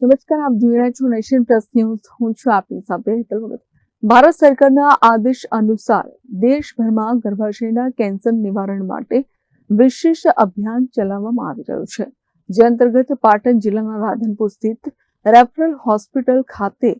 નમસ્કાર, આપ જોઈ રહ્યા છો નેશન પ્લસ ન્યૂઝ. હું છું આપની સાથે હેતલ ભગત. ભારત સરકારના આદેશ અનુસાર દેશભરમાં ગર્ભાશયના કેન્સર નિવારણ માટે વિશેષ અભિયાન ચલાવવામાં આવી રહ્યું છે, જે અંતર્ગત પાટણ જિલ્લાના રાધનપુર સ્થિત રેફરલ હોસ્પિટલ ખાતે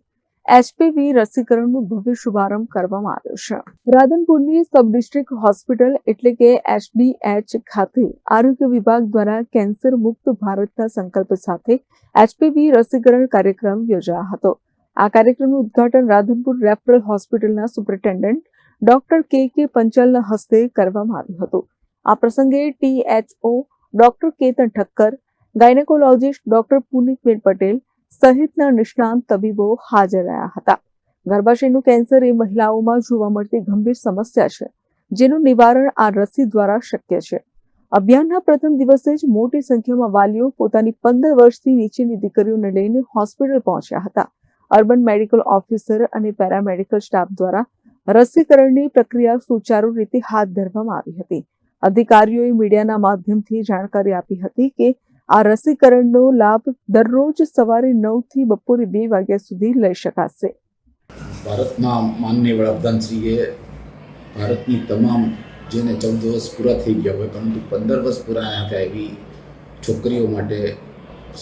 એચપીવી રસીકરણનો ભવ્ય શુભારંભ કરવામાં આવ્યો છે. રાધનપુરની સબ ડિસ્ટ્રિક્ટ હોસ્પિટલ એટલે કે એચડીએચ ખાતે આરોગ્ય વિભાગ દ્વારા કેન્સર મુક્ત ભારતના સંકલ્પ સાથે એચપીવી રસીકરણ કાર્યક્રમ યોજાયો હતો. આ કાર્યક્રમનું ઉદ્ઘાટન રાધનપુર રેફરલ હોસ્પિટલના સુપ્રિન્ટેન્ડન્ટ ડોક્ટર કે પંચાલના હસ્તે કરવામાં આવ્યું હતું. આ પ્રસંગે THO doctor Ketan Thakkar, gynaecologist doctor Punitben Patel સહિતના નિષ્ણાંત તબીબો હાજર રહ્યા હતા. ગર્ભાશયનું કેન્સર એ મહિલાઓમાં જોવા મળતી ગંભીર સમસ્યા છે, જેનું નિવારણ આ રસી દ્વારા શક્ય છે. અભિયાનના પ્રથમ દિવસે જ મોટી સંખ્યામાં વાલીઓ પોતાની 15 વર્ષથી નીચેની દીકરીઓને લઈને હોસ્પિટલ પહોંચ્યા હતા. અર્બન મેડિકલ ઓફિસર અને પેરામેડિકલ સ્ટાફ દ્વારા રસીકરણની પ્રક્રિયા સુચારુ રીતે હાથ ધરવામાં આવી હતી. અધિકારીઓએ મીડિયાના માધ્યમથી જાણકારી આપી હતી કે આ રસીકરણનો લાભ દરરોજ સવારે 9 થી બપોરે 2 વાગ્યા સુધી લઈ શકાશે. ભારતના માનનીય વડાપ્રધાનશ્રીએ ભારતની તમામ જેને 14 વર્ષ પૂરા થઈ ગયા હોય પરંતુ 15 વર્ષ પૂરા ના થયા એવી છોકરીઓ માટે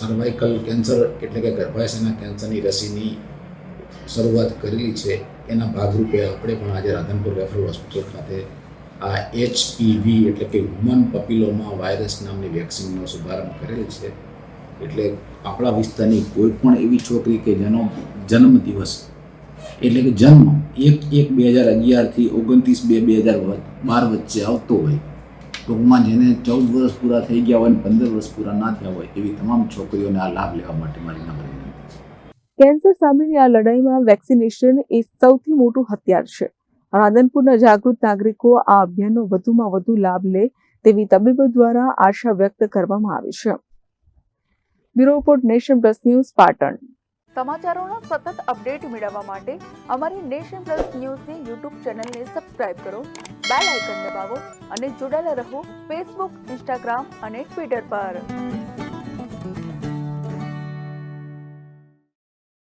સર્વાઇકલ કેન્સર એટલે કે ગર્ભાશયના કેન્સરની રસીની શરૂઆત કરેલી છે. એના ભાગરૂપે આપણે પણ આજે રાધનપુર રેફરલ હોસ્પિટલ ખાતે આ એચપીવી એટલે કે હ્યુમન પપિલોમા વાયરસ નામની વેક્સિનનો શુભારંભ કરેલ છે. એટલે આપણા વિસ્તારની કોઈ પણ એવી છોકરી કે જેનો જન્મદિવસ એટલે કે જન્મ 1/1/2011 થી 29/2/2012 વચ્ચે આવતો હોય, ટૂંકમાં જેને 14 વર્ષ પૂરા થઈ ગયા હોય અને 15 વર્ષ પૂરા ના થયા હોય એવી તમામ છોકરીઓને આ લાભ લેવા માટે મારી નમ્ર વિનંતી છે. કેન્સર સામેની આ લડાઈમાં વેક્સિનેશન એ સૌથી મોટું હથિયાર છે. રાધનપુરના જાગૃત નાગરિકો આ અભિયાનનો વધુમાં વધુ લાભ લે તેવી તબીબો દ્વારા આશા વ્યક્ત કરવામાં આવી છે. Bureau report, Nation plus news, Patan. સમાચારોના સતત અપડેટ મેળવવા માટે અમારી નેશન પ્લસ ન્યૂઝની યુટ્યુબ ચેનલને સબસ્ક્રાઇબ કરો, બેલ આઇકન દબાવો અને જોડાયેલા રહો ફેસબુક, ઇન્સ્ટાગ્રામ અને ટ્વિટર પર.